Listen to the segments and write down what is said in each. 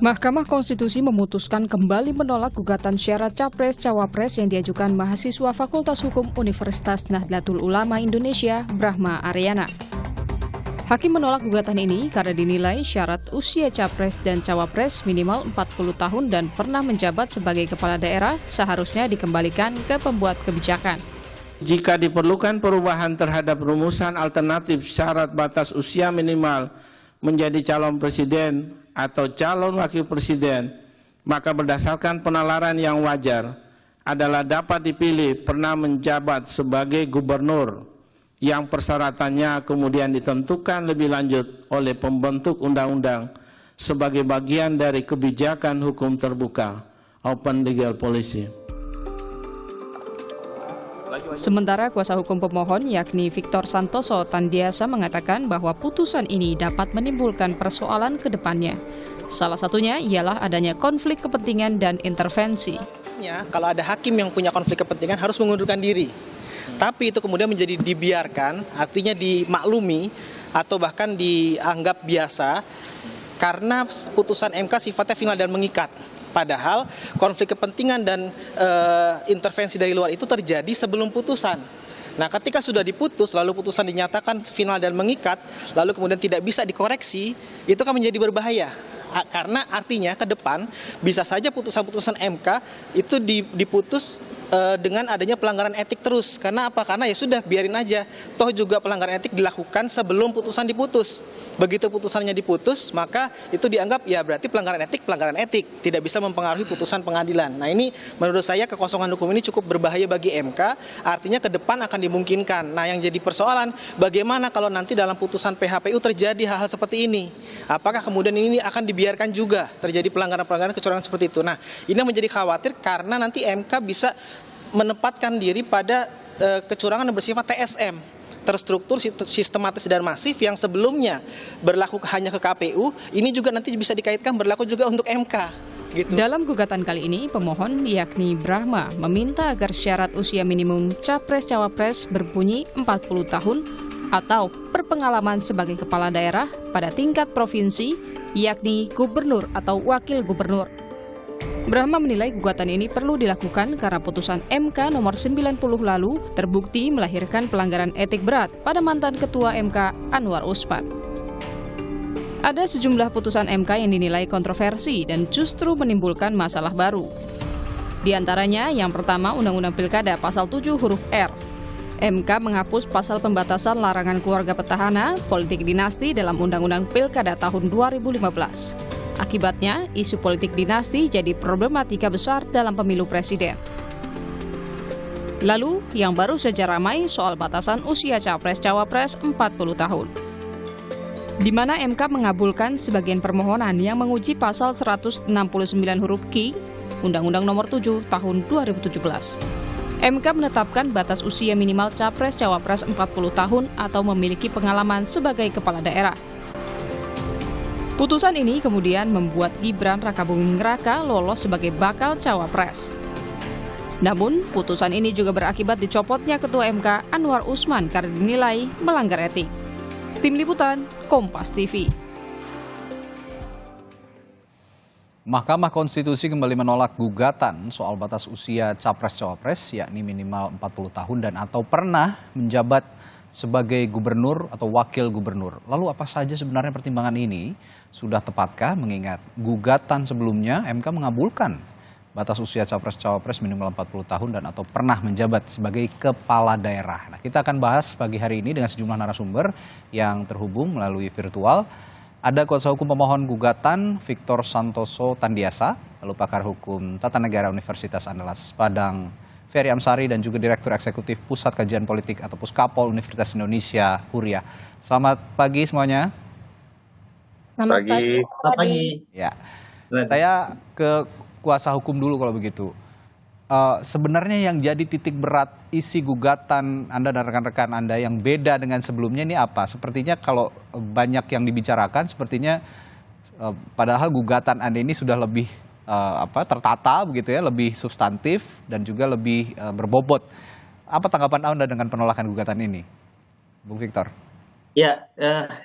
Mahkamah Konstitusi memutuskan kembali menolak gugatan syarat Capres-Cawapres yang diajukan mahasiswa Fakultas Hukum Universitas Nahdlatul Ulama Indonesia, Brahma Aryana. Hakim menolak gugatan ini karena dinilai syarat usia Capres dan Cawapres minimal 40 tahun dan pernah menjabat sebagai kepala daerah seharusnya dikembalikan ke pembuat kebijakan. Jika diperlukan perubahan terhadap rumusan alternatif syarat batas usia minimal menjadi calon presiden atau calon wakil presiden, maka berdasarkan penalaran yang wajar adalah dapat dipilih pernah menjabat sebagai gubernur yang persyaratannya kemudian ditentukan lebih lanjut oleh pembentuk undang-undang sebagai bagian dari kebijakan hukum terbuka open legal policy. Sementara kuasa hukum pemohon yakni Victor Santoso Tandiasa mengatakan bahwa putusan ini dapat menimbulkan persoalan ke depannya. Salah satunya ialah adanya konflik kepentingan dan intervensi. Kalau ada hakim yang punya konflik kepentingan harus mengundurkan diri. Tapi itu kemudian menjadi dibiarkan, artinya dimaklumi atau bahkan dianggap biasa karena putusan MK sifatnya final dan mengikat. Padahal konflik kepentingan dan intervensi dari luar itu terjadi sebelum putusan. Nah, ketika sudah diputus, lalu putusan dinyatakan final dan mengikat, lalu kemudian tidak bisa dikoreksi, itu kan menjadi berbahaya. Karena artinya ke depan bisa saja putusan-putusan MK itu diputus dengan adanya pelanggaran etik terus. Karena apa? Karena ya sudah biarin aja. Toh juga pelanggaran etik dilakukan sebelum putusan diputus. Begitu putusannya diputus, maka itu dianggap ya berarti pelanggaran etik, tidak bisa mempengaruhi putusan pengadilan. Nah, ini menurut saya kekosongan hukum ini cukup berbahaya bagi MK, artinya ke depan akan dimungkinkan. Nah, yang jadi persoalan bagaimana kalau nanti dalam putusan PHPU terjadi hal-hal seperti ini? Apakah kemudian ini akan dibiarkan juga terjadi pelanggaran-pelanggaran kecurangan seperti itu? Nah, ini menjadi khawatir karena nanti MK bisa menempatkan diri pada kecurangan yang bersifat TSM, terstruktur, sistematis dan masif yang sebelumnya berlaku hanya ke KPU, ini juga nanti bisa dikaitkan berlaku juga untuk MK. Gitu. Dalam gugatan kali ini, pemohon yakni Brahma meminta agar syarat usia minimum Capres-Cawapres berbunyi 40 tahun atau berpengalaman sebagai kepala daerah pada tingkat provinsi, yakni gubernur atau wakil gubernur. Brahma menilai gugatan ini perlu dilakukan karena putusan MK nomor 90 lalu terbukti melahirkan pelanggaran etik berat pada mantan Ketua MK Anwar Usman. Ada sejumlah putusan MK yang dinilai kontroversi dan justru menimbulkan masalah baru. Di antaranya yang pertama Undang-Undang Pilkada pasal 7 huruf R. MK menghapus pasal pembatasan larangan keluarga petahana, politik dinasti dalam Undang-Undang Pilkada tahun 2015. Akibatnya, isu politik dinasti jadi problematika besar dalam pemilu presiden. Lalu, yang baru saja ramai soal batasan usia Capres-Cawapres 40 tahun. Di mana MK mengabulkan sebagian permohonan yang menguji pasal 169 huruf Q, Undang-Undang Nomor 7 Tahun 2017. MK menetapkan batas usia minimal Capres-Cawapres 40 tahun atau memiliki pengalaman sebagai kepala daerah. Putusan ini kemudian membuat Gibran Rakabuming Raka lolos sebagai bakal cawapres. Namun, putusan ini juga berakibat dicopotnya Ketua MK Anwar Usman karena dinilai melanggar etik. Tim Liputan, Kompas TV. Mahkamah Konstitusi kembali menolak gugatan soal batas usia Capres-Cawapres, yakni minimal 40 tahun dan atau pernah menjabat sebagai gubernur atau wakil gubernur. Lalu apa saja sebenarnya pertimbangan ini? Sudah tepatkah mengingat gugatan sebelumnya MK mengabulkan batas usia Capres-Cawapres minimal 40 tahun dan atau pernah menjabat sebagai kepala daerah. Nah, kita akan bahas pagi hari ini dengan sejumlah narasumber yang terhubung melalui virtual. Ada kuasa hukum pemohon gugatan Victor Santoso Tandiasa, lalu pakar hukum tata negara Universitas Andalas Padang Ferry Amsari dan juga Direktur Eksekutif Pusat Kajian Politik atau Puskapol Universitas Indonesia Huria. Selamat pagi semuanya. Selamat pagi. Ya, saya ke kuasa hukum dulu kalau begitu. Sebenarnya yang jadi titik berat isi gugatan Anda dan rekan-rekan Anda yang beda dengan sebelumnya ini apa? Sepertinya kalau banyak yang dibicarakan, sepertinya padahal gugatan Anda ini sudah lebih tertata begitu ya, lebih substantif dan juga lebih berbobot. Apa tanggapan Anda dengan penolakan gugatan ini, Bung Victor? Ya,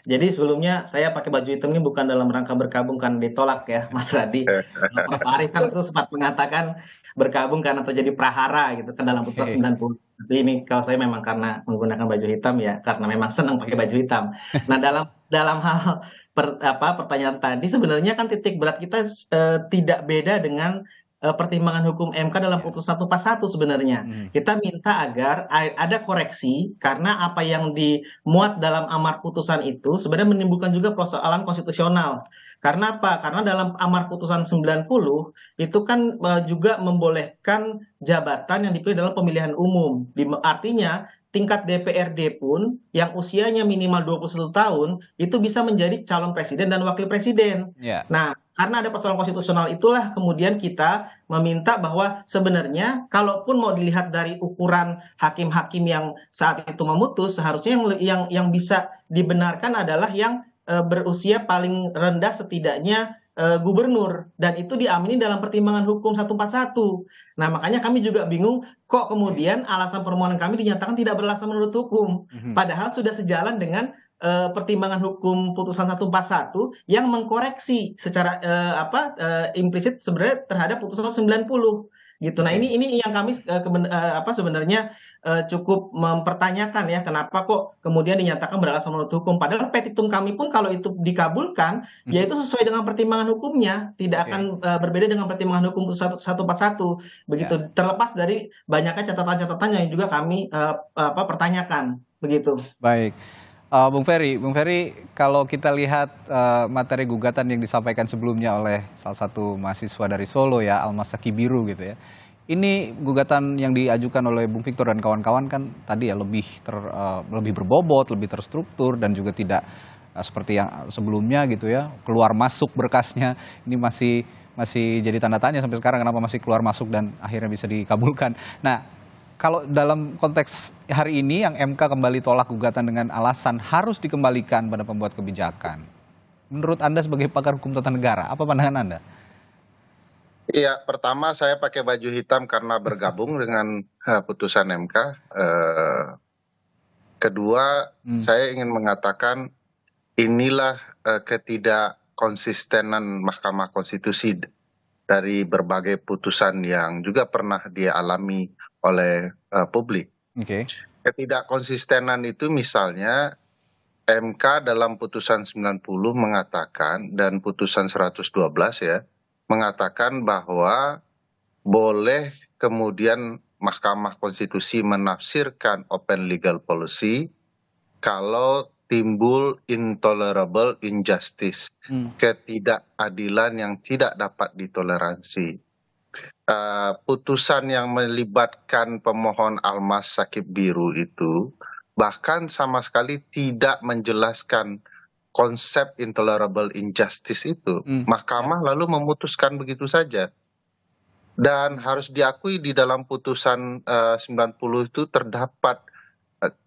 jadi sebelumnya saya pakai baju hitam ini bukan dalam rangka bergabung karena ditolak ya, Mas Radhi. Kalau Prof. Arief kan itu sempat mengatakan bergabung karena terjadi prahara gitu kan dalam putusan Oke. 90. Tapi ini kalau saya memang karena menggunakan baju hitam ya karena memang senang pakai baju hitam. Nah, dalam dalam hal pertanyaan tadi sebenarnya kan titik berat kita tidak beda dengan pertimbangan hukum MK dalam Ya. putusan 141 sebenarnya. Mm. Kita minta agar ada koreksi karena apa yang dimuat dalam amar putusan itu sebenarnya menimbulkan juga persoalan konstitusional. Karena apa? Karena dalam amar putusan 90 itu kan juga membolehkan jabatan yang dipilih dalam pemilihan umum. Artinya tingkat DPRD pun yang usianya minimal 21 tahun itu bisa menjadi calon presiden dan wakil presiden. Ya. Nah, karena ada persoalan konstitusional itulah kemudian kita meminta bahwa sebenarnya kalaupun mau dilihat dari ukuran hakim-hakim yang saat itu memutus, seharusnya yang bisa dibenarkan adalah yang berusia paling rendah setidaknya gubernur, dan itu diamini dalam pertimbangan hukum 141. Nah, makanya kami juga bingung kok kemudian alasan permohonan kami dinyatakan tidak beralasan menurut hukum, Mhm. padahal sudah sejalan dengan pertimbangan hukum putusan 141 yang mengkoreksi secara implisit sebenarnya terhadap putusan 90 gitu. Nah, Oke. ini yang kami sebenarnya cukup mempertanyakan ya kenapa kok kemudian dinyatakan beralasan menurut hukum. Padahal petitum kami pun kalau itu dikabulkan ya Mhm. itu sesuai dengan pertimbangan hukumnya, tidak Oke. akan berbeda dengan pertimbangan hukum putusan 141 Ya. begitu. Terlepas dari banyaknya catatan-catatan yang juga kami pertanyakan begitu. Baik. Bung Ferry, kalau kita lihat materi gugatan yang disampaikan sebelumnya oleh salah satu mahasiswa dari Solo ya, Almasaki Biru gitu ya. Ini gugatan yang diajukan oleh Bung Victor dan kawan-kawan kan tadi ya lebih berbobot, lebih terstruktur dan juga tidak seperti yang sebelumnya gitu ya, keluar masuk berkasnya. Ini masih jadi tanda tanya sampai sekarang kenapa masih keluar masuk dan akhirnya bisa dikabulkan. Nah, kalau dalam konteks hari ini yang MK kembali tolak gugatan dengan alasan harus dikembalikan pada pembuat kebijakan. Menurut Anda sebagai pakar hukum tata negara, apa pandangan Anda? Iya, pertama saya pakai baju hitam karena bergabung dengan putusan MK. Kedua, Hmm. saya ingin mengatakan inilah ketidakkonsistenan Mahkamah Konstitusi dari berbagai putusan yang juga pernah dia alami oleh publik. Oke. Ketidakkonsistenan itu misalnya MK dalam putusan 90 mengatakan dan putusan 112 ya, mengatakan bahwa boleh kemudian Mahkamah Konstitusi menafsirkan open legal policy kalau timbul intolerable injustice, Hmm. ketidakadilan yang tidak dapat ditoleransi. Putusan yang melibatkan pemohon Almas Sakib Biru itu bahkan sama sekali tidak menjelaskan konsep intolerable injustice itu. Hmm. Mahkamah lalu memutuskan begitu saja. Dan harus diakui di dalam putusan 90 itu terdapat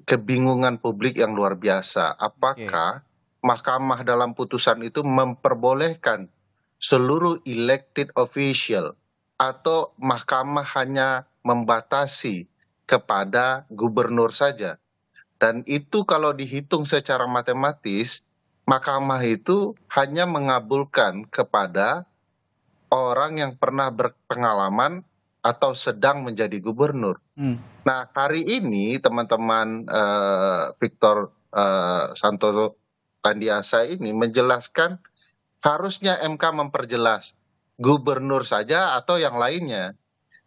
kebingungan publik yang luar biasa. Apakah Mahkamah dalam putusan itu memperbolehkan seluruh elected official atau Mahkamah hanya membatasi kepada gubernur saja? Dan itu kalau dihitung secara matematis, Mahkamah itu hanya mengabulkan kepada orang yang pernah berpengalaman atau sedang menjadi gubernur. Hmm. Nah, hari ini teman-teman Victor Santoro Tandiasa ini menjelaskan harusnya MK memperjelas gubernur saja atau yang lainnya.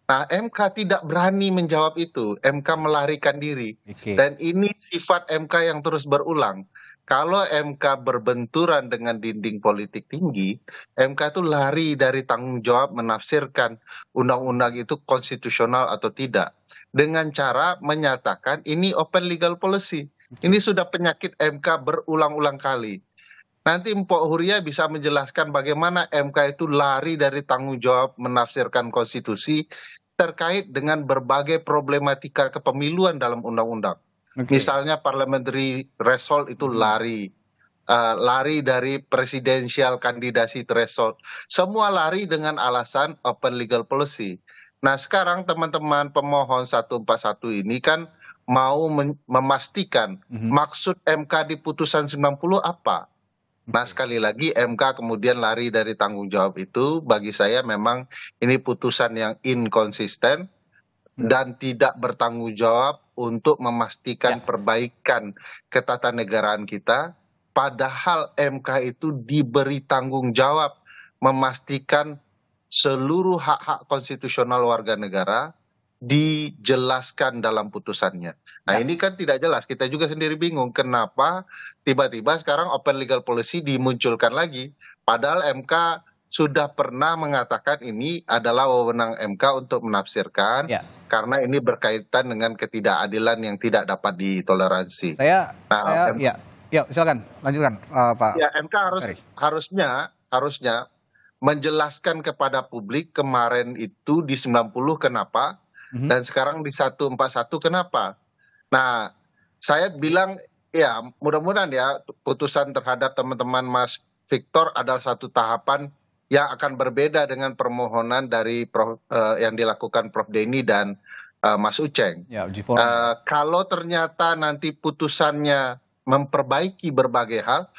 Nah, MK tidak berani menjawab itu. MK melarikan diri. Oke. Dan ini sifat MK yang terus berulang. Kalau MK berbenturan dengan dinding politik tinggi, MK itu lari dari tanggung jawab menafsirkan undang-undang itu konstitusional atau tidak. Dengan cara menyatakan ini open legal policy. Ini sudah penyakit MK berulang-ulang kali. Nanti Mpok Huria bisa menjelaskan bagaimana MK itu lari dari tanggung jawab menafsirkan konstitusi terkait dengan berbagai problematika kepemiluan dalam undang-undang. Oke. Misalnya parliamentary threshold itu lari dari presidential kandidasi threshold. Semua lari dengan alasan open legal policy. Nah, sekarang teman-teman pemohon 141 ini kan mau memastikan maksud MK di putusan 90 apa. Nah, sekali lagi MK kemudian lari dari tanggung jawab itu, bagi saya memang ini putusan yang inkonsisten dan tidak bertanggung jawab untuk memastikan perbaikan ketatanegaraan kita, padahal MK itu diberi tanggung jawab memastikan seluruh hak-hak konstitusional warga negara dijelaskan dalam putusannya. Nah, ini kan tidak jelas. Kita juga sendiri bingung kenapa tiba-tiba sekarang open legal policy dimunculkan lagi. Padahal MK sudah pernah mengatakan ini adalah wewenang MK untuk menafsirkan karena ini berkaitan dengan ketidakadilan yang tidak dapat ditoleransi. Silakan lanjutkan, Pak. Ya, MK harusnya menjelaskan kepada publik kemarin itu di 90 kenapa dan sekarang di 141 kenapa. Nah, saya bilang ya mudah-mudahan ya putusan terhadap teman-teman Mas Victor adalah satu tahapan yang akan berbeda dengan permohonan dari yang dilakukan Prof Denny dan Mas Uceng. Ya, uji formil. Kalau ternyata nanti putusannya memperbaiki berbagai hal,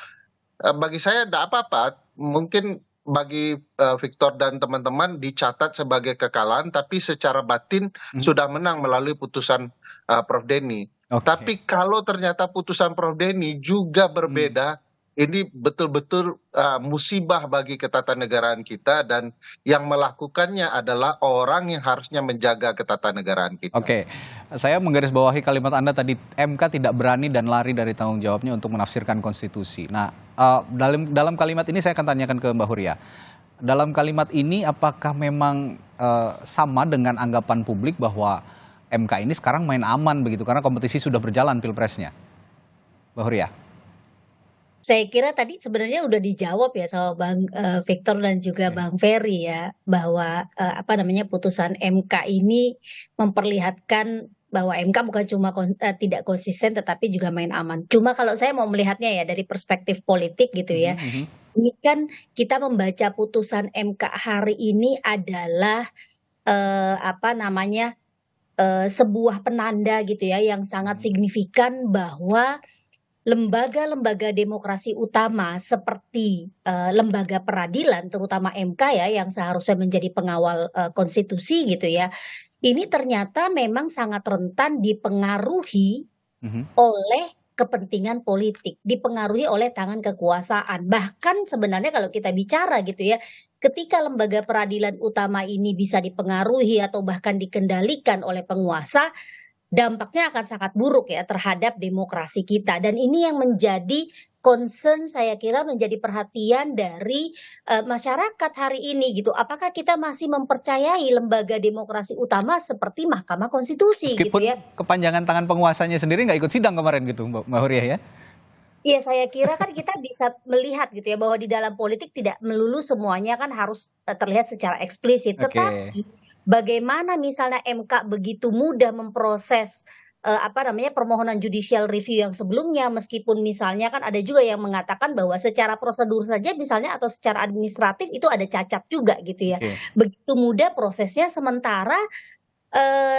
bagi saya tidak apa-apa. Mungkin bagi Victor dan teman-teman dicatat sebagai kekalahan, tapi secara batin sudah menang melalui putusan Prof Denny. Tapi kalau ternyata putusan Prof Denny juga berbeda, ini betul-betul musibah bagi ketatanegaraan kita, dan yang melakukannya adalah orang yang harusnya menjaga ketatanegaraan kita. Oke, saya menggarisbawahi kalimat Anda tadi, MK tidak berani dan lari dari tanggung jawabnya untuk menafsirkan konstitusi. Nah, dalam kalimat ini saya akan tanyakan ke Mbak Huria. Dalam kalimat ini apakah memang sama dengan anggapan publik bahwa MK ini sekarang main aman begitu karena kompetisi sudah berjalan pilpresnya? Mbak Huria. Saya kira tadi sebenarnya udah dijawab ya sama Bang Victor dan juga Bang Ferry ya, bahwa putusan MK ini memperlihatkan bahwa MK bukan cuma tidak konsisten tetapi juga main aman. Cuma kalau saya mau melihatnya ya dari perspektif politik gitu ya. Ini kan kita membaca putusan MK hari ini adalah sebuah penanda gitu ya yang sangat signifikan bahwa lembaga-lembaga demokrasi utama seperti lembaga peradilan, terutama MK ya, yang seharusnya menjadi pengawal konstitusi gitu ya, ini ternyata memang sangat rentan dipengaruhi oleh kepentingan politik, dipengaruhi oleh tangan kekuasaan. Bahkan sebenarnya kalau kita bicara gitu ya, ketika lembaga peradilan utama ini bisa dipengaruhi atau bahkan dikendalikan oleh penguasa, dampaknya akan sangat buruk ya terhadap demokrasi kita, dan ini yang menjadi concern, saya kira menjadi perhatian dari masyarakat hari ini gitu. Apakah kita masih mempercayai lembaga demokrasi utama seperti Mahkamah Konstitusi? Meskipun gitu ya, kepanjangan tangan penguasanya sendiri nggak ikut sidang kemarin gitu, Mbak Huria ya? Iya, saya kira kan kita bisa melihat gitu ya bahwa di dalam politik tidak melulu semuanya kan harus terlihat secara eksplisit. Tetapi bagaimana misalnya MK begitu mudah memproses permohonan judicial review yang sebelumnya, meskipun misalnya kan ada juga yang mengatakan bahwa secara prosedur saja misalnya atau secara administratif itu ada cacat juga gitu ya. Begitu mudah prosesnya, sementara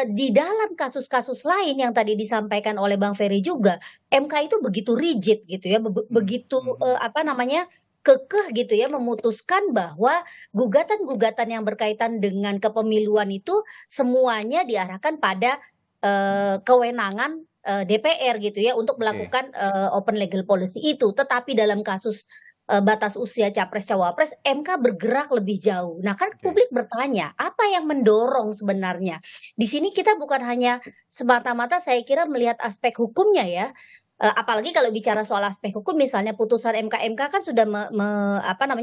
di dalam kasus-kasus lain yang tadi disampaikan oleh Bang Ferry juga, MK itu begitu rigid gitu ya, begitu kekeh gitu ya, memutuskan bahwa gugatan-gugatan yang berkaitan dengan kepemiluan itu semuanya diarahkan pada kewenangan DPR gitu ya untuk melakukan open legal policy itu. Tetapi dalam kasus batas usia capres-cawapres, MK bergerak lebih jauh. Nah kan publik bertanya, apa yang mendorong sebenarnya? Di sini kita bukan hanya semata-mata saya kira melihat aspek hukumnya ya, apalagi kalau bicara soal aspek hukum, misalnya putusan MK kan sudah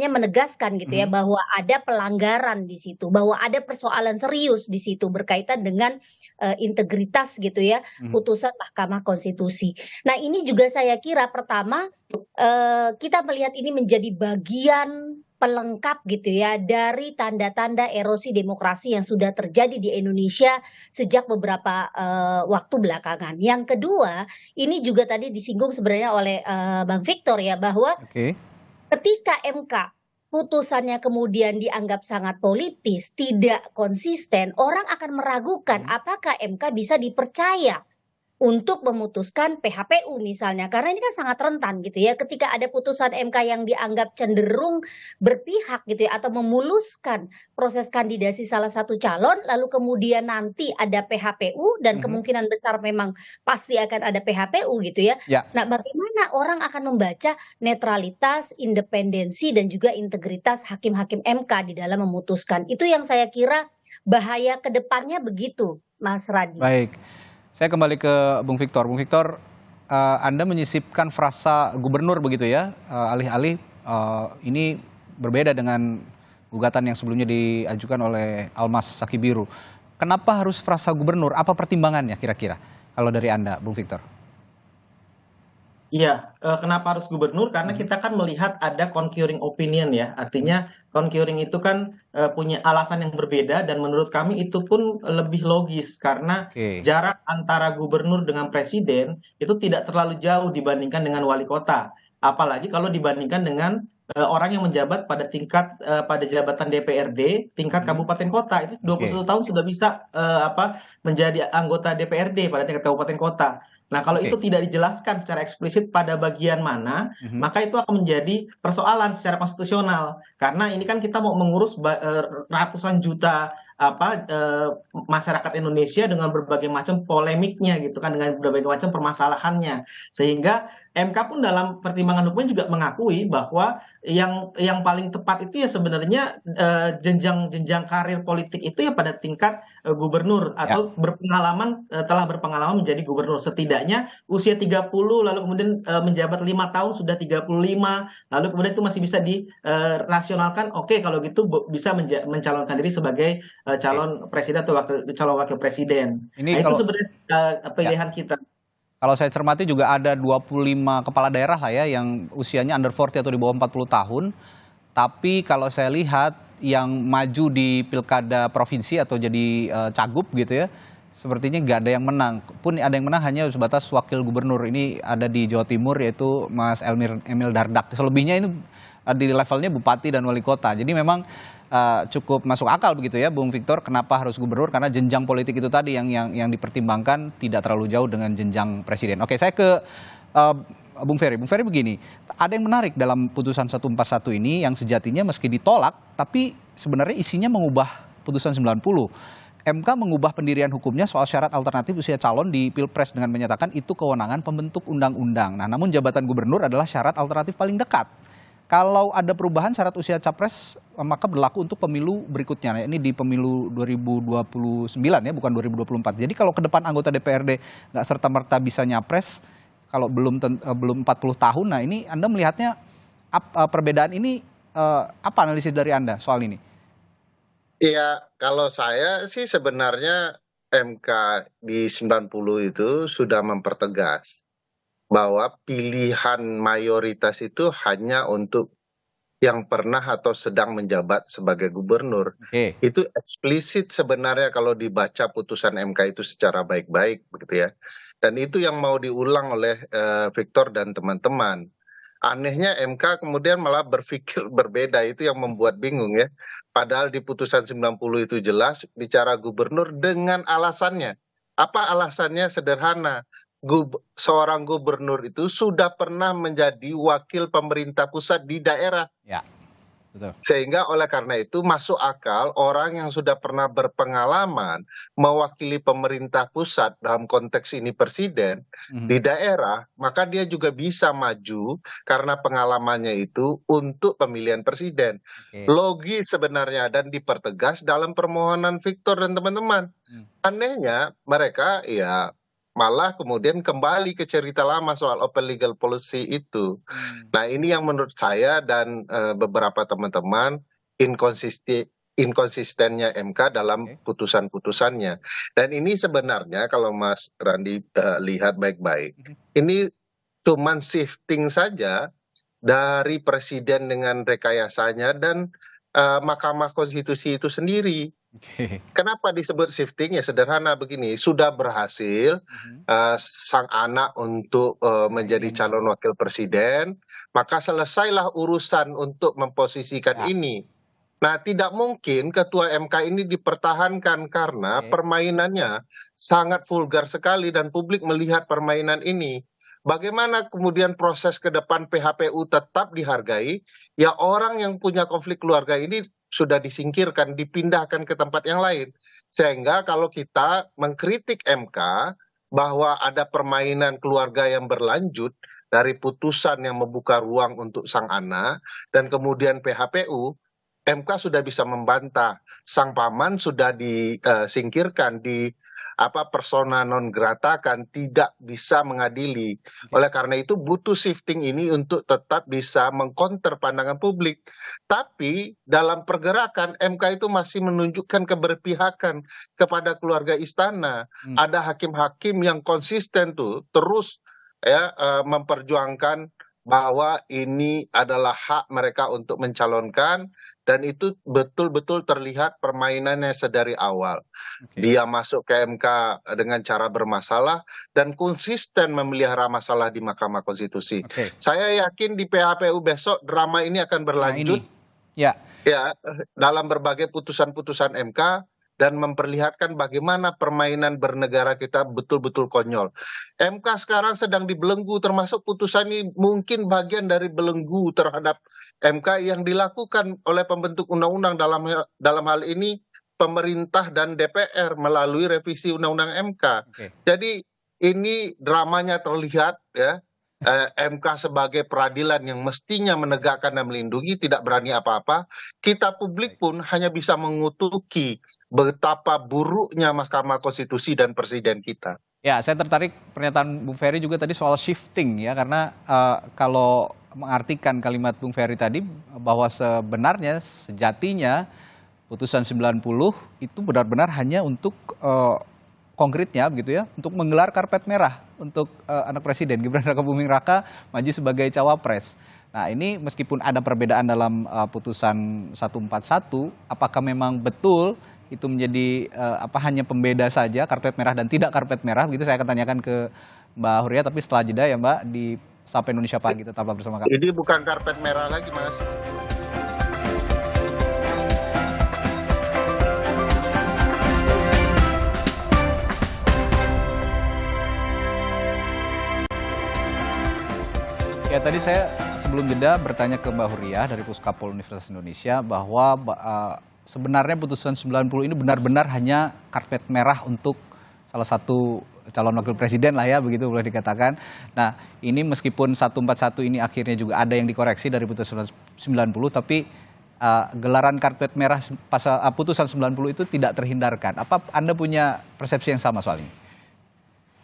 menegaskan gitu ya bahwa ada pelanggaran di situ, bahwa ada persoalan serius di situ berkaitan dengan integritas gitu ya putusan Mahkamah Konstitusi. Nah ini juga saya kira pertama kita melihat ini menjadi bagian pelengkap gitu ya dari tanda-tanda erosi demokrasi yang sudah terjadi di Indonesia sejak beberapa waktu belakangan. Yang kedua, ini juga tadi disinggung sebenarnya oleh Bang Victor ya, bahwa ketika MK putusannya kemudian dianggap sangat politis, tidak konsisten, orang akan meragukan apakah MK bisa dipercaya untuk memutuskan PHPU misalnya, karena ini kan sangat rentan gitu ya, ketika ada putusan MK yang dianggap cenderung berpihak gitu ya, atau memuluskan proses kandidasi salah satu calon, lalu kemudian nanti ada PHPU dan kemungkinan besar memang pasti akan ada PHPU gitu ya. Ya, Nah, bagaimana orang akan membaca netralitas, independensi, dan juga integritas hakim-hakim MK di dalam memutuskan? Itu yang saya kira bahaya ke depannya begitu, Mas Radi. baik. Saya kembali ke Bung Victor. Bung Victor, Anda menyisipkan frasa gubernur begitu ya, alih-alih ini berbeda dengan gugatan yang sebelumnya diajukan oleh Almas Sakibiru. Kenapa harus frasa gubernur? Apa pertimbangannya kira-kira? Kalau dari Anda, Bung Victor. Iya, kenapa harus gubernur? Karena kita kan melihat ada concurring opinion ya, artinya concurring itu kan punya alasan yang berbeda dan menurut kami itu pun lebih logis karena Oke. jarak antara gubernur dengan presiden itu tidak terlalu jauh dibandingkan dengan wali kota. Apalagi kalau dibandingkan dengan orang yang menjabat pada tingkat pada jabatan DPRD tingkat kabupaten kota itu 21 tahun sudah bisa menjadi anggota DPRD pada tingkat kabupaten kota. Nah, kalau Oke. itu tidak dijelaskan secara eksplisit pada bagian mana, maka itu akan menjadi persoalan secara konstitusional. Karena ini kan kita mau mengurus ratusan juta masyarakat Indonesia dengan berbagai macam polemiknya gitu kan, dengan berbagai macam permasalahannya. Sehingga MK pun dalam pertimbangan hukumnya juga mengakui bahwa yang paling tepat itu ya sebenarnya jenjang karir politik itu ya pada tingkat gubernur atau telah berpengalaman menjadi gubernur, setidaknya usia 30 lalu kemudian menjabat 5 tahun sudah 35, lalu kemudian itu masih bisa dirasionalkan, oke kalau gitu bisa mencalonkan diri sebagai calon presiden atau calon wakil presiden. Ini Nah, itu kalau sebenarnya pilihan kita. Kalau saya cermati juga ada 25 kepala daerah lah ya yang usianya under 40 atau di bawah 40 tahun. Tapi kalau saya lihat yang maju di pilkada provinsi atau jadi cagup gitu ya, sepertinya nggak ada yang menang. Pun ada yang menang hanya sebatas wakil gubernur. Ini ada di Jawa Timur yaitu Mas Emil Dardak. Selebihnya ini di levelnya bupati dan wali kota. Jadi memang cukup masuk akal begitu ya, Bung Victor. Kenapa harus gubernur? Karena jenjang politik itu tadi yang dipertimbangkan tidak terlalu jauh dengan jenjang presiden. Oke, saya ke Bung Ferry. Bung Ferry begini, ada yang menarik dalam putusan 141 ini yang sejatinya meski ditolak, tapi sebenarnya isinya mengubah putusan 90. MK mengubah pendirian hukumnya soal syarat alternatif usia calon di Pilpres dengan menyatakan itu kewenangan pembentuk undang-undang. Nah, namun jabatan gubernur adalah syarat alternatif paling dekat. Kalau ada perubahan syarat usia capres, maka berlaku untuk pemilu berikutnya. Nah, ini di pemilu 2029 ya, bukan 2024. Jadi kalau ke depan anggota DPRD nggak serta-merta bisa nyapres, kalau belum 40 tahun, nah ini Anda melihatnya perbedaan ini apa analisis dari Anda soal ini? Iya, kalau saya sih sebenarnya MK di 90 itu sudah mempertegas bahwa pilihan mayoritas itu hanya untuk yang pernah atau sedang menjabat sebagai gubernur. Oke. Itu eksplisit sebenarnya kalau dibaca putusan MK itu secara baik-baik begitu ya. Dan itu yang mau diulang oleh Victor dan teman-teman. Anehnya MK kemudian malah berpikir berbeda, itu yang membuat bingung ya. Padahal di putusan 90 itu jelas bicara gubernur dengan alasannya. Apa alasannya? Sederhana. Seorang gubernur itu sudah pernah menjadi wakil pemerintah pusat di daerah. Ya, betul. Sehingga oleh karena itu masuk akal orang yang sudah pernah berpengalaman mewakili pemerintah pusat, dalam konteks ini presiden, di daerah, maka dia juga bisa maju karena pengalamannya itu untuk pemilihan presiden. Oke. Logis sebenarnya dan dipertegas dalam permohonan Victor dan teman-teman. Anehnya mereka ya malah kemudian kembali ke cerita lama soal open legal policy itu. Nah, ini yang menurut saya dan beberapa teman-teman inkonsistennya MK dalam putusan-putusannya. Dan ini sebenarnya kalau Mas Randi lihat baik-baik, ini cuman shifting saja dari presiden dengan rekayasanya dan Mahkamah Konstitusi itu sendiri. Oke. Kenapa disebut shifting? Ya sederhana begini, sudah berhasil sang anak untuk menjadi calon wakil presiden, maka selesailah urusan untuk memposisikan ini. Nah, tidak mungkin ketua MK ini dipertahankan karena Oke. permainannya sangat vulgar sekali dan publik melihat permainan ini. Bagaimana kemudian proses ke depan PHPU tetap dihargai? Ya orang yang punya konflik keluarga ini sudah disingkirkan, dipindahkan ke tempat yang lain. Sehingga kalau kita mengkritik MK bahwa ada permainan keluarga yang berlanjut dari putusan yang membuka ruang untuk sang anak dan kemudian PHPU, MK sudah bisa membantah, sang paman sudah disingkirkan, persona non grata kan tidak bisa mengadili. Oleh karena itu butuh shifting ini untuk tetap bisa mengcounter pandangan publik. Tapi dalam pergerakan MK itu masih menunjukkan keberpihakan kepada keluarga istana. Ada hakim-hakim yang konsisten tuh terus memperjuangkan bahwa ini adalah hak mereka untuk mencalonkan dan itu betul-betul terlihat permainannya sedari awal. Dia masuk ke MK dengan cara bermasalah dan konsisten memelihara masalah di Mahkamah Konstitusi. Saya yakin di PHPU besok drama ini akan berlanjut Ya. dalam berbagai putusan-putusan MK dan memperlihatkan bagaimana permainan bernegara kita betul-betul konyol. MK sekarang sedang dibelenggu, termasuk putusan ini mungkin bagian dari belenggu terhadap MK yang dilakukan oleh pembentuk undang-undang, dalam hal ini pemerintah dan DPR melalui revisi undang-undang MK. Jadi ini dramanya terlihat ya. MK sebagai peradilan yang mestinya menegakkan dan melindungi tidak berani apa-apa. Kita publik pun hanya bisa mengutuki betapa buruknya Mahkamah Konstitusi dan Presiden kita. Ya, saya tertarik pernyataan Bung Ferry juga tadi soal shifting ya, karena kalau mengartikan kalimat Bung Ferry tadi bahwa sebenarnya sejatinya putusan 90 itu benar-benar hanya untuk konkretnya begitu ya, untuk menggelar karpet merah untuk anak presiden Gibran Rakabuming Raka maju sebagai cawapres. Nah, ini meskipun ada perbedaan dalam putusan 141, apakah memang betul itu menjadi hanya pembeda saja karpet merah dan tidak karpet merah begitu? Saya akan tanyakan ke Mbak Huria, tapi setelah jeda ya Mbak, di Sapa Indonesia Pagi tetaplah bersama kami. Ini bukan karpet merah lagi, Mas. Ya, tadi saya sebelum jeda bertanya ke Mbak Huria dari Puskapol Universitas Indonesia bahwa sebenarnya putusan 90 ini benar-benar hanya karpet merah untuk salah satu calon wakil presiden lah ya, begitu boleh dikatakan. Nah, ini meskipun 141 ini akhirnya juga ada yang dikoreksi dari putusan 90, tapi gelaran karpet merah putusan 90 itu tidak terhindarkan. Apa Anda punya persepsi yang sama soal ini?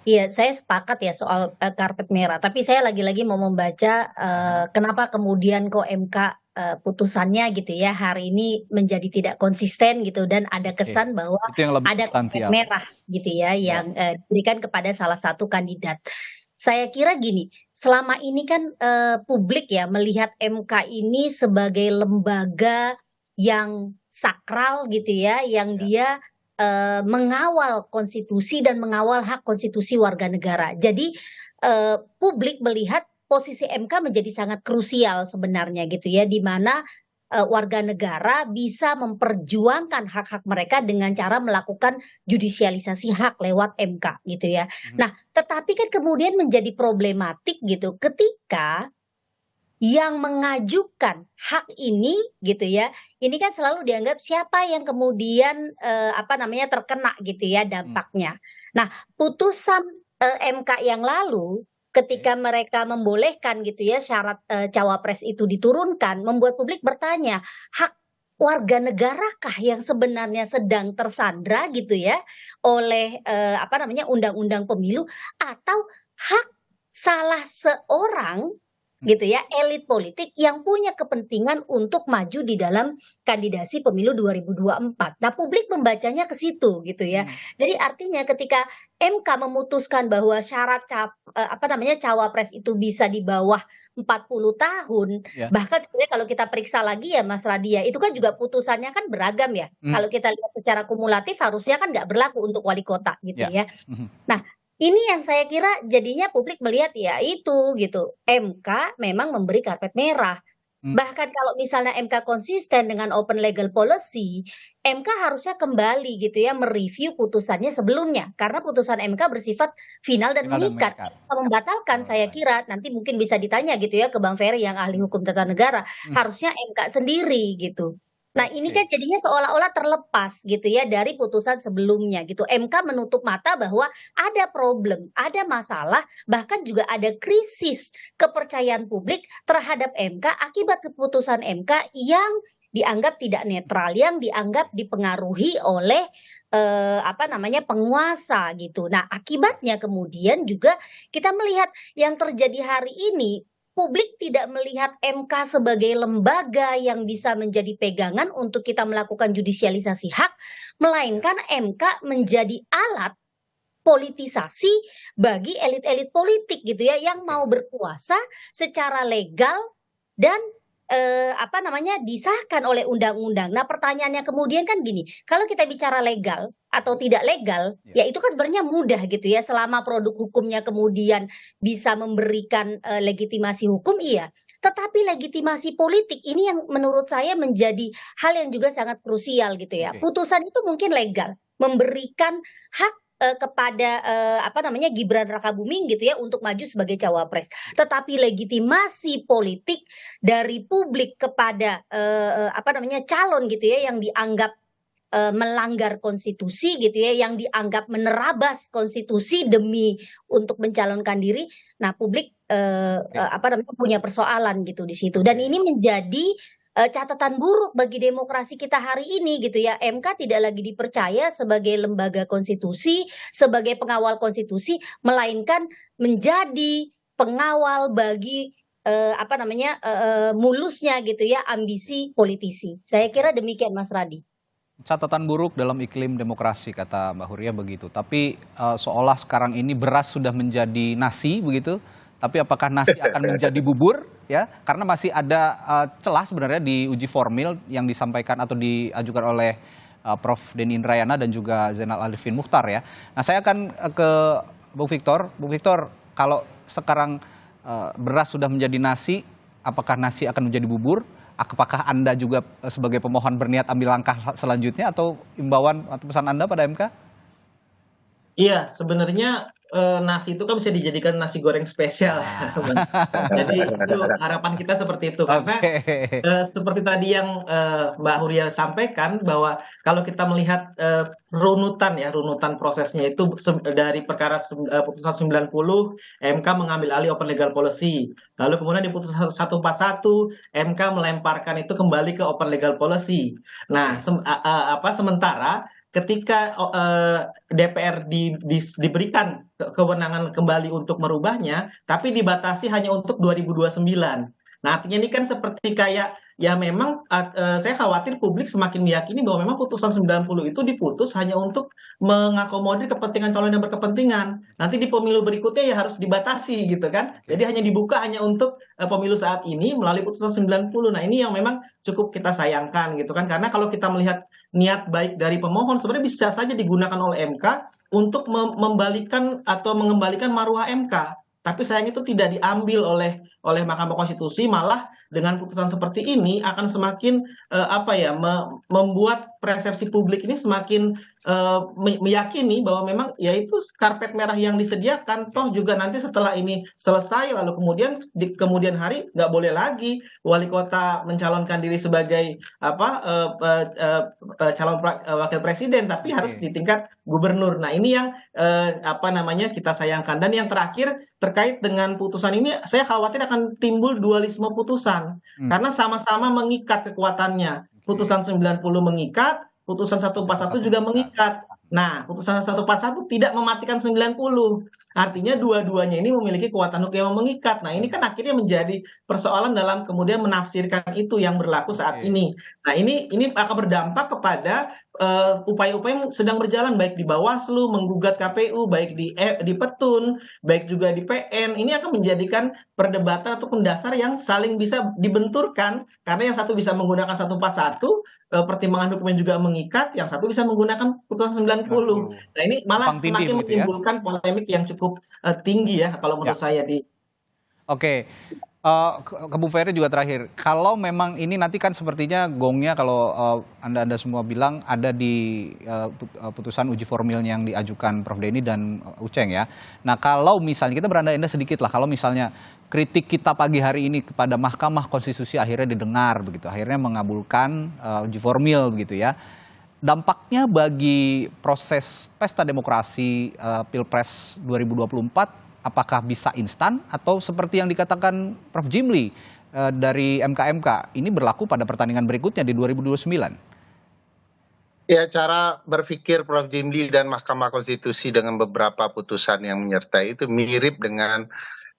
Iya, saya sepakat ya soal karpet merah. Tapi saya lagi-lagi mau membaca kenapa kemudian kok MK putusannya gitu ya hari ini menjadi tidak konsisten gitu dan ada kesan bahwa ada karpet merah gitu ya yang diberikan kepada salah satu kandidat. Saya kira gini, selama ini kan publik ya melihat MK ini sebagai lembaga yang sakral gitu ya, yang dia mengawal konstitusi dan mengawal hak konstitusi warga negara. Jadi publik melihat posisi MK menjadi sangat krusial sebenarnya gitu ya, di mana warga negara bisa memperjuangkan hak-hak mereka dengan cara melakukan judisialisasi hak lewat MK gitu ya. Nah, tetapi kan kemudian menjadi problematik gitu ketika yang mengajukan hak ini gitu ya, ini kan selalu dianggap siapa yang kemudian terkena gitu ya dampaknya. Nah, putusan MK yang lalu ketika mereka membolehkan gitu ya syarat cawapres itu diturunkan, membuat publik bertanya, hak warga negarakah yang sebenarnya sedang tersandra gitu ya oleh undang-undang pemilu, atau hak salah seorang gitu ya, elit politik yang punya kepentingan untuk maju di dalam kandidasi pemilu 2024. Nah, publik membacanya ke situ gitu ya. Jadi artinya ketika MK memutuskan bahwa syarat cawapres itu bisa di bawah 40 tahun, bahkan sebenarnya kalau kita periksa lagi ya Mas Radia, itu kan juga putusannya kan beragam ya. Kalau kita lihat secara kumulatif harusnya kan nggak berlaku untuk wali kota gitu ya. Nah, ini yang saya kira jadinya publik melihat ya itu gitu, MK memang memberi karpet merah. Bahkan kalau misalnya MK konsisten dengan open legal policy, MK harusnya kembali gitu ya mereview putusannya sebelumnya karena putusan MK bersifat final dan Final dan mengikat. mengikat. Bisa membatalkan saya Alright. kira nanti mungkin bisa ditanya gitu ya ke Bang Ferry yang ahli hukum tata negara, harusnya MK sendiri gitu. Nah, ini Oke. kan jadinya seolah-olah terlepas gitu ya dari putusan sebelumnya gitu. MK menutup mata bahwa ada problem, ada masalah, bahkan juga ada krisis kepercayaan publik terhadap MK akibat keputusan MK yang dianggap tidak netral, yang dianggap dipengaruhi oleh penguasa gitu. Nah, akibatnya kemudian juga kita melihat yang terjadi hari ini, publik tidak melihat MK sebagai lembaga yang bisa menjadi pegangan untuk kita melakukan judisialisasi hak, melainkan MK menjadi alat politisasi bagi elit-elit politik gitu ya yang mau berkuasa secara legal dan disahkan oleh undang-undang. Nah, pertanyaannya kemudian kan gini, kalau kita bicara legal atau tidak legal, ya itu kan sebenarnya mudah gitu ya selama produk hukumnya kemudian bisa memberikan legitimasi hukum, iya. Tetapi legitimasi politik ini yang menurut saya menjadi hal yang juga sangat krusial gitu ya. Oke. Putusan itu mungkin legal, memberikan hak kepada Gibran Rakabuming gitu ya untuk maju sebagai cawapres. Tetapi legitimasi politik dari publik kepada calon gitu ya yang dianggap melanggar konstitusi gitu ya, yang dianggap menerabas konstitusi demi untuk mencalonkan diri. Nah, publik punya persoalan gitu di situ. Dan ini menjadi catatan buruk bagi demokrasi kita hari ini gitu ya. MK tidak lagi dipercaya sebagai lembaga konstitusi, sebagai pengawal konstitusi, melainkan menjadi pengawal bagi mulusnya gitu ya ambisi politisi. Saya kira demikian Mas Radi. Catatan buruk dalam iklim demokrasi kata Mbak Huria begitu. Tapi seolah sekarang ini beras sudah menjadi nasi begitu. Tapi apakah nasi akan menjadi bubur ya? Karena masih ada celah sebenarnya di uji formil yang disampaikan atau diajukan oleh Prof. Denny Indrayana dan juga Zainal Arifin Muchtar ya. Nah, saya akan ke Bung Victor. Bung Victor, kalau sekarang beras sudah menjadi nasi, apakah nasi akan menjadi bubur? Apakah Anda juga sebagai pemohon berniat ambil langkah selanjutnya atau imbauan atau pesan Anda pada MK? Iya, sebenarnya nasi itu kan bisa dijadikan nasi goreng spesial. Jadi itu harapan kita seperti itu. Karena seperti tadi yang Mbak Huria sampaikan bahwa kalau kita melihat runutan prosesnya itu dari perkara putusan 90 MK mengambil alih open legal policy. Lalu kemudian di putusan 141 MK melemparkan itu kembali ke open legal policy. Nah, sementara ketika DPR diberikan kewenangan kembali untuk merubahnya, tapi dibatasi hanya untuk 2029. Nah, artinya ini kan seperti kayak ya memang saya khawatir publik semakin meyakini bahwa memang putusan 90 itu diputus hanya untuk mengakomodir kepentingan calon yang berkepentingan. Nanti di pemilu berikutnya ya harus dibatasi gitu kan. Jadi hanya dibuka hanya untuk pemilu saat ini melalui putusan 90. Nah, ini yang memang cukup kita sayangkan gitu kan. Karena kalau kita melihat niat baik dari pemohon sebenarnya bisa saja digunakan oleh MK untuk membalikan atau mengembalikan marwah MK. Tapi sayang itu tidak diambil oleh Mahkamah Konstitusi, malah dengan putusan seperti ini akan semakin membuat persepsi publik ini semakin meyakini bahwa memang ya itu karpet merah yang disediakan, toh juga nanti setelah ini selesai lalu kemudian di kemudian hari nggak boleh lagi wali kota mencalonkan diri sebagai calon wakil presiden, tapi harus di tingkat gubernur. Nah, ini yang kita sayangkan. Dan yang terakhir terkait dengan putusan ini, saya khawatir akan timbul dualisme putusan karena sama-sama mengikat kekuatannya. Putusan 90 mengikat, putusan 141 juga mengikat. Nah, putusan 141 tidak mematikan 90. Artinya dua-duanya ini memiliki kekuatan hukum yang mengikat. Nah, ini kan akhirnya menjadi persoalan dalam kemudian menafsirkan itu yang berlaku saat ini. Nah, ini akan berdampak kepada upaya-upaya yang sedang berjalan baik di Bawaslu, menggugat KPU, baik di Petun, baik juga di PN. Ini akan menjadikan perdebatan atau pendasar yang saling bisa dibenturkan karena yang satu bisa menggunakan 141, pertimbangan hukumnya juga mengikat, yang satu bisa menggunakan putusan 90. Nah, ini malah semakin menimbulkan polemik yang cukup tinggi ya kalau menurut saya di. Oke. Ke Bung Ferry juga terakhir, kalau memang ini nanti kan sepertinya gongnya kalau Anda semua bilang ada di putusan uji formilnya yang diajukan Prof. Denny dan Uceng ya. Nah kalau misalnya kita berandai-andai sedikit lah, kalau misalnya kritik kita pagi hari ini kepada Mahkamah Konstitusi akhirnya didengar begitu, akhirnya mengabulkan uji formil begitu ya. Dampaknya bagi proses pesta demokrasi Pilpres 2024 apakah bisa instan atau seperti yang dikatakan Prof. Jimli dari MK ini berlaku pada pertandingan berikutnya di 2029? Ya, cara berpikir Prof. Jimli dan Mahkamah Konstitusi dengan beberapa putusan yang menyertai itu mirip dengan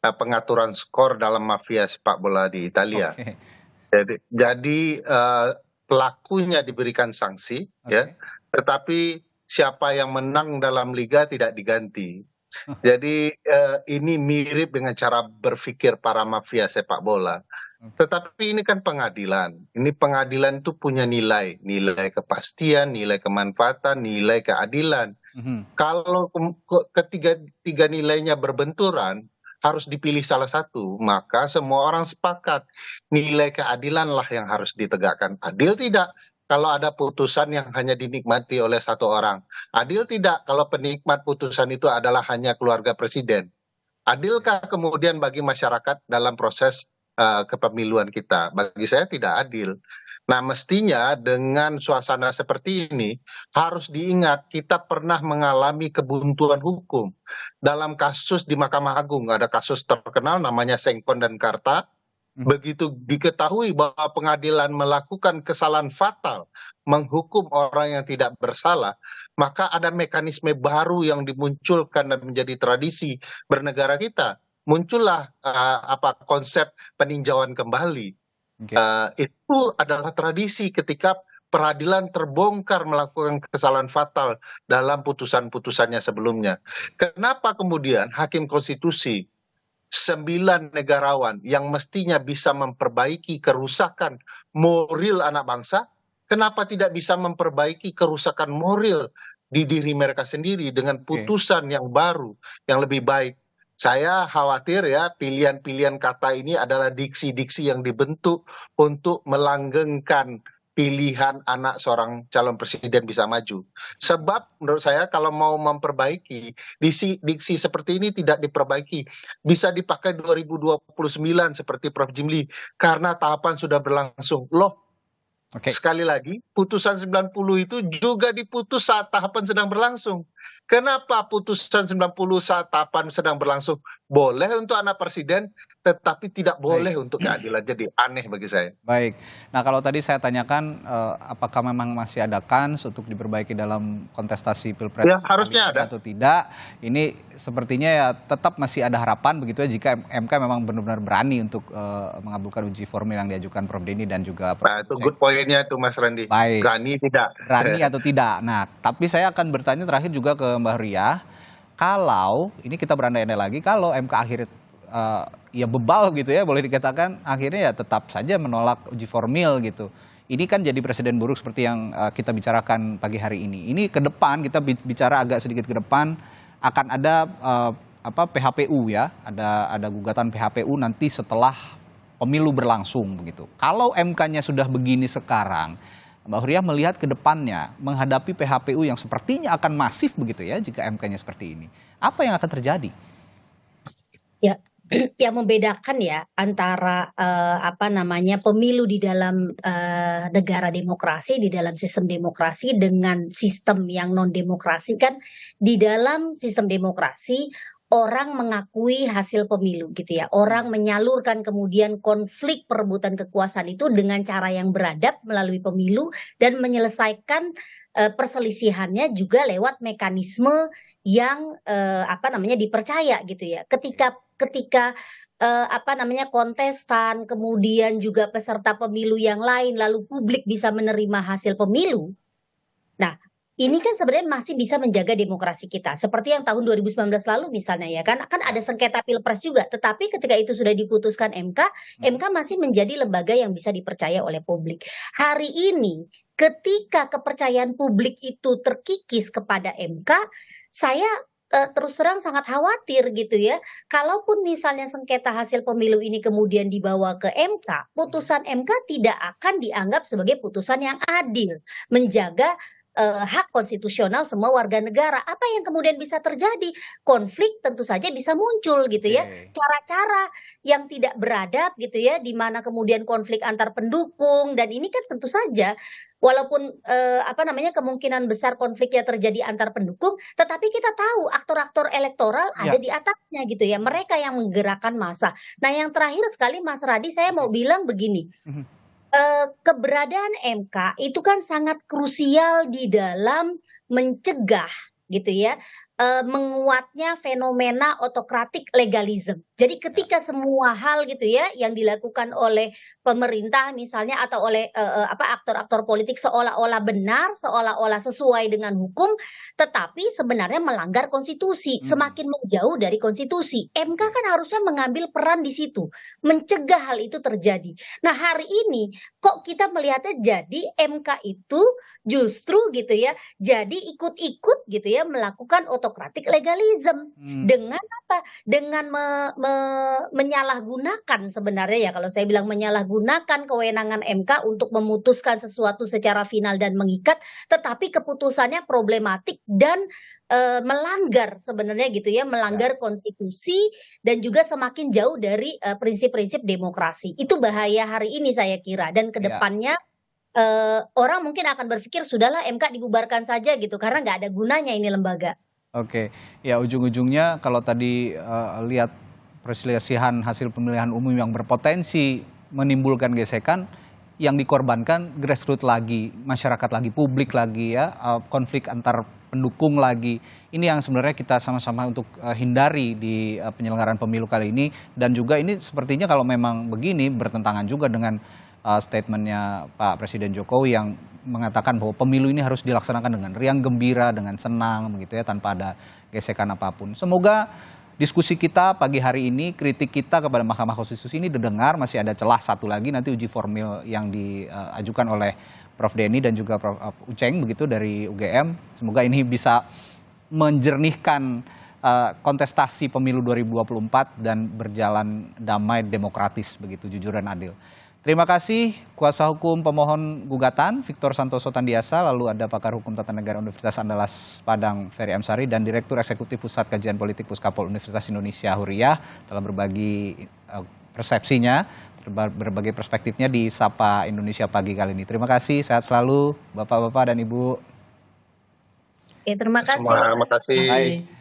pengaturan skor dalam mafia sepak bola di Italia. Okay. Jadi pelakunya diberikan sanksi, ya, tetapi siapa yang menang dalam liga tidak diganti. Jadi ini mirip dengan cara berpikir para mafia sepak bola. Tetapi ini kan pengadilan. Ini pengadilan itu punya nilai kepastian, nilai kemanfaatan, nilai keadilan. Kalau ketiga nilainya berbenturan, harus dipilih salah satu, maka semua orang sepakat nilai keadilanlah yang harus ditegakkan. Adil tidak kalau ada putusan yang hanya dinikmati oleh satu orang? Adil tidak kalau penikmat putusan itu adalah hanya keluarga presiden? Adilkah kemudian bagi masyarakat dalam proses kepemiluan kita? Bagi saya tidak adil. Nah, mestinya dengan suasana seperti ini harus diingat kita pernah mengalami kebuntuan hukum. Dalam kasus di Mahkamah Agung ada kasus terkenal namanya Sengkon dan Karta. Begitu diketahui bahwa pengadilan melakukan kesalahan fatal, menghukum orang yang tidak bersalah, maka ada mekanisme baru yang dimunculkan dan menjadi tradisi bernegara kita. Muncullah konsep peninjauan kembali. Itu adalah tradisi ketika peradilan terbongkar melakukan kesalahan fatal dalam putusan-putusannya sebelumnya. Kenapa kemudian Hakim Konstitusi 9 negarawan yang mestinya bisa memperbaiki kerusakan moral anak bangsa, kenapa tidak bisa memperbaiki kerusakan moral di diri mereka sendiri dengan putusan yang baru, yang lebih baik? Saya khawatir ya pilihan-pilihan kata ini adalah diksi-diksi yang dibentuk untuk melanggengkan pilihan anak seorang calon presiden bisa maju. Sebab menurut saya kalau mau memperbaiki, diksi seperti ini tidak diperbaiki. Bisa dipakai 2029 seperti Prof. Jimli, karena tahapan sudah berlangsung. Loh, sekali lagi, putusan 90 itu juga diputus saat tahapan sedang berlangsung. Kenapa putusan 90 saat tahapan sedang berlangsung boleh untuk anak presiden, tetapi tidak boleh untuk keadilan? Jadi aneh bagi saya. Baik. Nah kalau tadi saya tanyakan apakah memang masih ada kans untuk diperbaiki dalam kontestasi Pilpres ya, harusnya ada atau tidak? Ini sepertinya ya tetap masih ada harapan begitu ya jika MK memang benar-benar berani untuk mengabulkan uji formil yang diajukan Prof. Denny dan juga Prof. Nah, itu good point-nya tuh Mas Randi. Baik. Berani tidak? Berani atau tidak? Nah, tapi saya akan bertanya terakhir juga ke Mbak Huriah, kalau ini kita berandai-andai lagi, kalau MK akhirnya ya bebal gitu ya, boleh dikatakan akhirnya ya tetap saja menolak uji formil gitu. Ini kan jadi presiden buruk seperti yang kita bicarakan pagi hari ini. Ini ke depan kita bicara agak sedikit ke depan akan ada PHPU ya, ada gugatan PHPU nanti setelah pemilu berlangsung begitu. Kalau MK-nya sudah begini sekarang, Mbak Huriah melihat ke depannya menghadapi PHPU yang sepertinya akan masif begitu ya jika MK-nya seperti ini. Apa yang akan terjadi? Ya, yang membedakan ya antara pemilu di dalam negara demokrasi, di dalam sistem demokrasi dengan sistem yang non demokrasi kan, di dalam sistem demokrasi orang mengakui hasil pemilu gitu ya. Orang menyalurkan kemudian konflik perebutan kekuasaan itu dengan cara yang beradab melalui pemilu dan menyelesaikan perselisihannya juga lewat mekanisme yang dipercaya gitu ya. Ketika kontestan kemudian juga peserta pemilu yang lain lalu publik bisa menerima hasil pemilu. Nah, ini kan sebenarnya masih bisa menjaga demokrasi kita. Seperti yang tahun 2019 lalu misalnya ya kan ada sengketa Pilpres juga. Tetapi ketika itu sudah diputuskan MK masih menjadi lembaga yang bisa dipercaya oleh publik. Hari ini ketika kepercayaan publik itu terkikis kepada MK, saya terus terang sangat khawatir gitu ya. Kalaupun misalnya sengketa hasil pemilu ini kemudian dibawa ke MK, putusan MK tidak akan dianggap sebagai putusan yang adil, menjaga hak konstitusional semua warga negara. Apa yang kemudian bisa terjadi? Konflik tentu saja bisa muncul gitu ya. Oke. Cara-cara yang tidak beradab gitu ya, di mana kemudian konflik antar pendukung, dan ini kan tentu saja walaupun kemungkinan besar konfliknya terjadi antar pendukung, tetapi kita tahu aktor-aktor elektoral ada Ya. di atasnya gitu ya, mereka yang menggerakkan massa. Nah, yang terakhir sekali Mas Radi, saya mau bilang begini, Mhm. keberadaan MK itu kan sangat krusial di dalam mencegah gitu ya, menguatnya fenomena autokratik legalisme. Jadi ketika semua hal gitu ya yang dilakukan oleh pemerintah misalnya atau oleh aktor-aktor politik seolah-olah benar, seolah-olah sesuai dengan hukum, tetapi sebenarnya melanggar konstitusi, semakin menjauh dari konstitusi. MK kan harusnya mengambil peran di situ, mencegah hal itu terjadi. Nah, hari ini kok kita melihatnya jadi MK itu justru gitu ya, jadi ikut-ikut gitu ya melakukan autokratik legalisme. Dengan apa? Dengan menyalahgunakan sebenarnya ya, kalau saya bilang menyalahgunakan kewenangan MK untuk memutuskan sesuatu secara final dan mengikat, tetapi keputusannya problematik dan melanggar sebenarnya gitu ya, melanggar konstitusi dan juga semakin jauh dari prinsip-prinsip demokrasi. Itu bahaya hari ini saya kira, dan kedepannya orang mungkin akan berpikir sudahlah MK dibubarkan saja gitu, karena nggak ada gunanya ini lembaga. Oke, ya ujung-ujungnya kalau tadi lihat perselisihan hasil pemilihan umum yang berpotensi menimbulkan gesekan, yang dikorbankan grassroots lagi, masyarakat lagi, publik lagi ya, konflik antar pendukung lagi. Ini yang sebenarnya kita sama-sama untuk hindari di penyelenggaraan pemilu kali ini, dan juga ini sepertinya kalau memang begini bertentangan juga dengan statementnya Pak Presiden Jokowi yang mengatakan bahwa pemilu ini harus dilaksanakan dengan riang gembira, dengan senang begitu ya, tanpa ada gesekan apapun. Semoga diskusi kita pagi hari ini, kritik kita kepada Mahkamah Konstitusi ini didengar. Masih ada celah satu lagi nanti uji formil yang diajukan oleh Prof Denny dan juga Prof Uceng begitu dari UGM. Semoga ini bisa menjernihkan kontestasi pemilu 2024 dan berjalan damai, demokratis begitu, jujur dan adil. Terima kasih kuasa hukum pemohon gugatan Victor Santoso Tandiasa, lalu ada pakar hukum tata negara Universitas Andalas Padang Ferry Amsari, dan Direktur Eksekutif Pusat Kajian Politik Puskapol Universitas Indonesia Huriyah telah berbagi persepsinya, berbagi perspektifnya di Sapa Indonesia pagi kali ini. Terima kasih, sehat selalu Bapak-bapak dan Ibu. Terima kasih. Terima kasih. Baik.